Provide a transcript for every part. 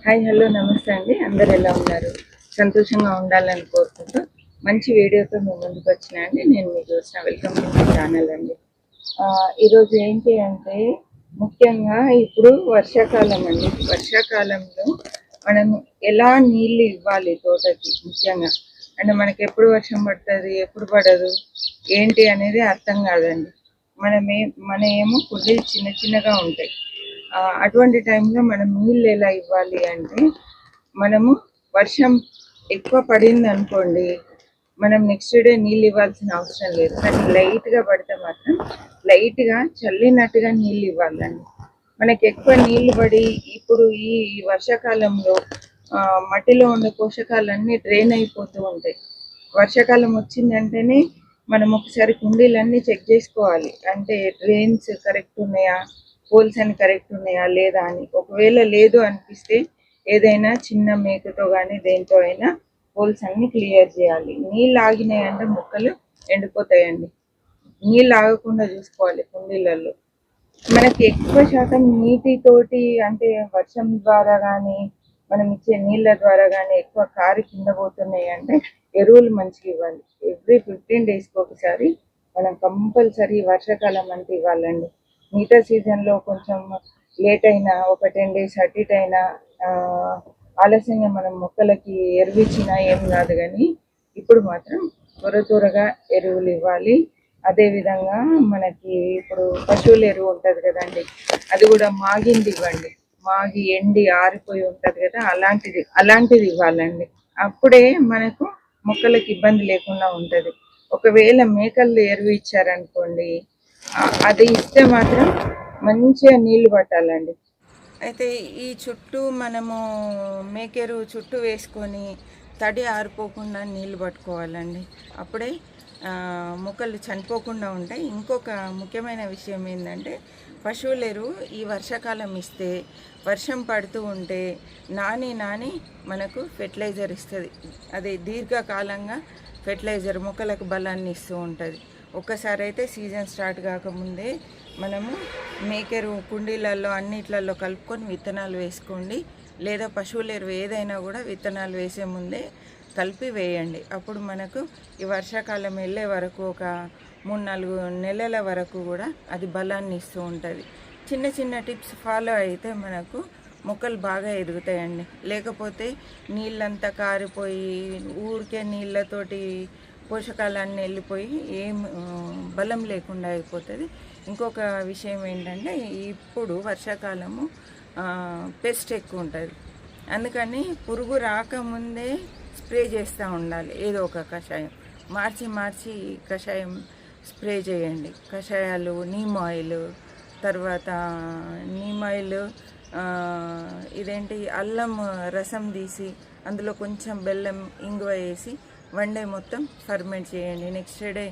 Hi hello నమస్తే అండి. అందరు ఎలా ఉన్నారు? సంతోషంగా ఉండాలని కోరుకుంటూ మంచి వీడియోతో మీ ముందుకు వచ్చినా అండి. నేను మీ Jyotsna. Welcome to my channel అండి. ఈరోజు ఏంటి అంటే ముఖ్యంగా ఇప్పుడు వర్షాకాలం అండి. వర్షాకాలంలో మనం ఎలా నీళ్ళు ఇవ్వాలి తోటకి ముఖ్యంగా అంటే మనకి ఎప్పుడు వర్షం పడుతుంది ఎప్పుడు పడదు ఏంటి అనేది అర్థం కాదండి. మన ఏమో కుండీలు చిన్న చిన్నగా ఉంటాయి. అటువంటి టైంలో మనం నీళ్ళు ఎలా ఇవ్వాలి అంటే మనము వర్షం ఎక్కువ పడింది అనుకోండి, మనం నెక్స్ట్ డే నీళ్ళు ఇవ్వాల్సిన అవసరం లేదు. కానీ లైట్గా పడితే మాత్రం లైట్గా చల్లినట్టుగా నీళ్ళు ఇవ్వాలండి. మనకి ఎక్కువ నీళ్ళు పడి ఇప్పుడు ఈ వర్షాకాలంలో మట్టిలో ఉన్న పోషకాలన్నీ డ్రైన్ అయిపోతూ ఉంటాయి. వర్షాకాలం వచ్చిందంటేనే మనం ఒకసారి కుండీలన్నీ చెక్ చేసుకోవాలి. అంటే డ్రైన్స్ కరెక్ట్ ఉన్నాయా, హోల్స్ అని కరెక్ట్ ఉన్నాయా లేదా అని. ఒకవేళ లేదు అనిపిస్తే ఏదైనా చిన్న మేకతో కానీ దేంతో అయినా హోల్స్ అన్ని క్లియర్ చేయాలి. నీళ్ళు ఆగినాయంటే మొక్కలు ఎండిపోతాయండి. నీళ్ళు ఆగకుండా చూసుకోవాలి కుండీలలో. మనకి ఎక్కువ శాతం నీటితోటి అంటే వర్షం ద్వారా కానీ మనం ఇచ్చే నీళ్ళ ద్వారా కానీ ఎక్కువ కారి కింద పోతున్నాయి అంటే ఎరువులు మంచిగా ఇవ్వాలి. ఎవ్రీ 15 డేస్కి ఒకసారి మనం కంపల్సరీ వర్షాకాలం అంటే ఇవ్వాలండి. మిగతా సీజన్లో కొంచెం లేట్ అయినా ఒక 10 డేస్ అటు ఇటు అయినా ఆలస్యంగా మనం మొక్కలకి ఎరువు ఇచ్చినా ఏం కాదు. కానీ ఇప్పుడు మాత్రం త్వరగా ఎరువులు ఇవ్వాలి. అదేవిధంగా మనకి ఇప్పుడు పశువుల ఎరువు ఉంటుంది కదండి, అది కూడా మాగింది ఇవ్వండి. మాగి ఎండి ఆరిపోయి ఉంటుంది కదా, అలాంటిది ఇవ్వాలండి. అప్పుడే మనకు మొక్కలకు ఇబ్బంది లేకుండా ఉంటుంది. ఒకవేళ మేకలు ఎరువు ఇచ్చారనుకోండి, అది ఇస్తే మాత్రం మంచిగా నీళ్లు పట్టాలండి. అయితే ఈ చుట్టూ మనము మేకెరువు చుట్టూ వేసుకొని తడి ఆరిపోకుండా నీళ్లు పట్టుకోవాలండి. అప్పుడే మొక్కలు చనిపోకుండా ఉంటాయి. ఇంకొక ముఖ్యమైన విషయం ఏంటంటే పశువుల ఎరువు ఈ వర్షాకాలం ఇస్తే వర్షం పడుతూ ఉంటే నాని మనకు ఫెర్టిలైజర్ ఇస్తుంది. అది దీర్ఘకాలంగా ఫెర్టిలైజర్ మొక్కలకు బలాన్ని ఇస్తూ ఉంటుంది. ఒక్కసారి అయితే సీజన్ స్టార్ట్ కాకముందే మనము మేకెరువు కుండీలలో అన్నిట్లలో కలుపుకొని విత్తనాలు వేసుకోండి. లేదా పశువుల ఎరువు ఏదైనా కూడా విత్తనాలు వేసే ముందే కలిపి వేయండి. అప్పుడు మనకు ఈ వర్షాకాలం వెళ్ళే వరకు ఒక 3-4 నెలల వరకు కూడా అది బలాన్ని ఇస్తూ ఉంటుంది. చిన్న చిన్న టిప్స్ ఫాలో అయితే మనకు మొక్కలు బాగా ఎదుగుతాయండి. లేకపోతే నీళ్ళంతా కారిపోయి ఊరికే నీళ్ళతోటి పోషకాలన్నీ వెళ్ళిపోయి ఏం బలం లేకుండా అయిపోతుంది. ఇంకొక విషయం ఏంటంటే ఇప్పుడు వర్షాకాలము పెస్ట్ ఎక్కువ ఉంటుంది. అందుకని పురుగు రాకముందే స్ప్రే చేస్తూ ఉండాలి. ఏదో ఒక కషాయం మార్చి కషాయం స్ప్రే చేయండి. కషాయాలు నీమ్ ఆయిల్, తర్వాత నీమ్ ఆయిల్, ఇదేంటి అల్లం రసం తీసి అందులో కొంచెం బెల్లం ఇంగువ వేసి 1 డే మొత్తం ఫర్మెంట్ చేయండి. నెక్స్ట్ డే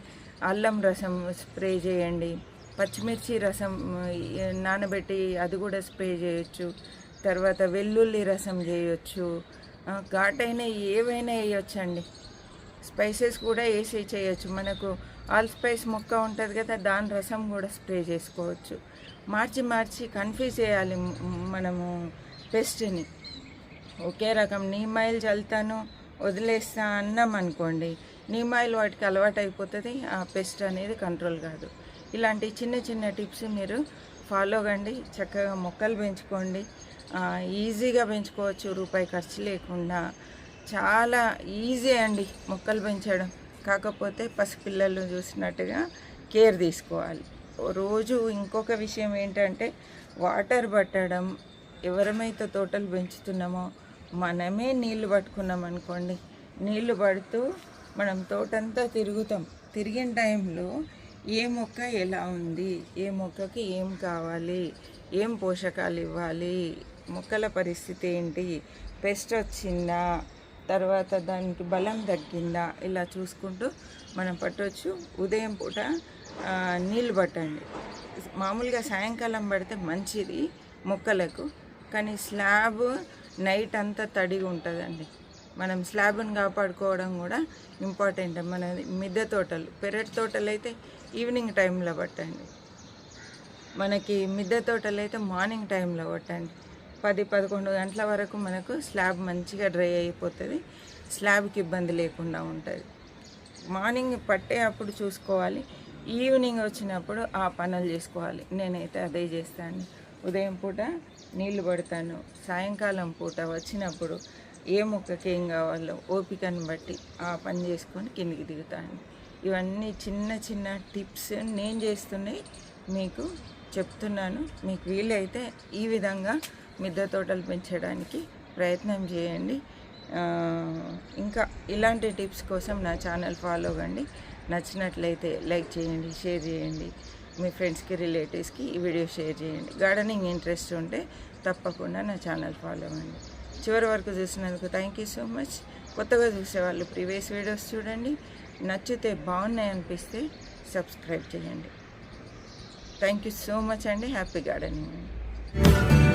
అల్లం రసం స్ప్రే చేయండి. పచ్చిమిర్చి రసం నానబెట్టి అది కూడా స్ప్రే చేయొచ్చు. తర్వాత వెల్లుల్లి రసం చేయొచ్చు. ఘాటైన ఏవైనా వేయొచ్చండి. స్పైసెస్ కూడా వేసి చేయొచ్చు. మనకు ఆల్ స్పైస్ మొక్క ఉంటుంది కదా, దాని రసం కూడా స్ప్రే చేసుకోవచ్చు. మార్చి కన్ఫ్యూజ్ చేయాలి మనము పెస్ట్ని. ఒకే రకం నీమ్ ఆయిల్ చల్లుతాను వదిలేస్తా అన్నాం అనుకోండి, నీమ్ ఆయిల్ వాటికి అలవాటు అయిపోతుంది. ఆ పెస్ట్ అనేది కంట్రోల్ కాదు. ఇలాంటి చిన్న చిన్న టిప్స్ మీరు ఫాలో కండి. చక్కగా మొక్కలు పెంచుకోండి. ఈజీగా పెంచుకోవచ్చు, రూపాయి ఖర్చు లేకుండా. చాలా ఈజీ అండి మొక్కలు పెంచడం. కాకపోతే పసిపిల్లలు చూసినట్టుగా కేర్ తీసుకోవాలి రోజు. ఇంకొక విషయం ఏంటంటే వాటర్ పట్టడం. ఎవరమైతే తోటలు పెంచుతున్నామో మనమే నీళ్లు పట్టుకున్నాం అనుకోండి, నీళ్లు పడుతూ మనం తోటంతా తిరిగిన టైంలో ఏ మొక్క ఎలా ఉంది, ఏ మొక్కకి ఏం కావాలి, ఏం పోషకాలు ఇవ్వాలి, మొక్కల పరిస్థితి ఏంటి, పెస్ట్ వచ్చిందా, తర్వాత దానికి బలం తగ్గిందా, ఇలా చూసుకుంటూ మనం పట్టవచ్చు. ఉదయం పూట నీళ్ళు పట్టండి. మామూలుగా సాయంకాలం పడితే మంచిది మొక్కలకు. కానీ స్లాబ్ నైట్ అంతా తడిగా ఉంటుందండి. మనం స్లాబ్ని కాపాడుకోవడం కూడా ఇంపార్టెంట్. మన మిద్దె తోటలు, పెరటి తోటలు అయితే ఈవినింగ్ టైంలో పట్టండి. మనకి మిద్దె తోటలు అయితే మార్నింగ్ టైంలో పట్టండి. 10-11 గంటల వరకు మనకు స్లాబ్ మంచిగా డ్రై అయిపోతుంది. స్లాబ్కి ఇబ్బంది లేకుండా ఉంటుంది. మార్నింగ్ పట్టే అప్పుడు చూసుకోవాలి, ఈవినింగ్ వచ్చినప్పుడు ఆ పనులు చేసుకోవాలి. నేనైతే అదే చేస్తాను. ఉదయం పూట నీళ్లు పడతాను, సాయంకాలం పూట వచ్చినప్పుడు ఏ మొక్కకి ఏం కావాలో ఓపికను బట్టి ఆ పని చేసుకొని కిందికి దిగుతాను. ఇవన్నీ చిన్న చిన్న టిప్స్ నేను చేస్తున్నాయి మీకు చెప్తున్నాను. మీకు వీలైతే ఈ విధంగా మిద్దె తోటలు పెంచడానికి ప్రయత్నం చేయండి. ఇంకా ఇలాంటి టిప్స్ కోసం నా ఛానల్ ఫాలో అవ్వండి. నచ్చినట్లయితే లైక్ చేయండి, షేర్ చేయండి, మీ ఫ్రెండ్స్కి రిలేటివ్స్కి ఈ వీడియో షేర్ చేయండి. గార్డెనింగ్ ఇంట్రెస్ట్ ఉంటే తప్పకుండా నా ఛానల్ ఫాలో అవ్వండి. చివరి వరకు చూసినందుకు థ్యాంక్ యూ సో మచ్. కొత్తగా చూసేవాళ్ళు ప్రీవియస్ వీడియోస్ చూడండి. నచ్చితే బాగున్నాయి అనిపిస్తే సబ్స్క్రైబ్ చేయండి. థ్యాంక్ యూ సో మచ్ అండి. హ్యాపీ గార్డెనింగ్ అండి.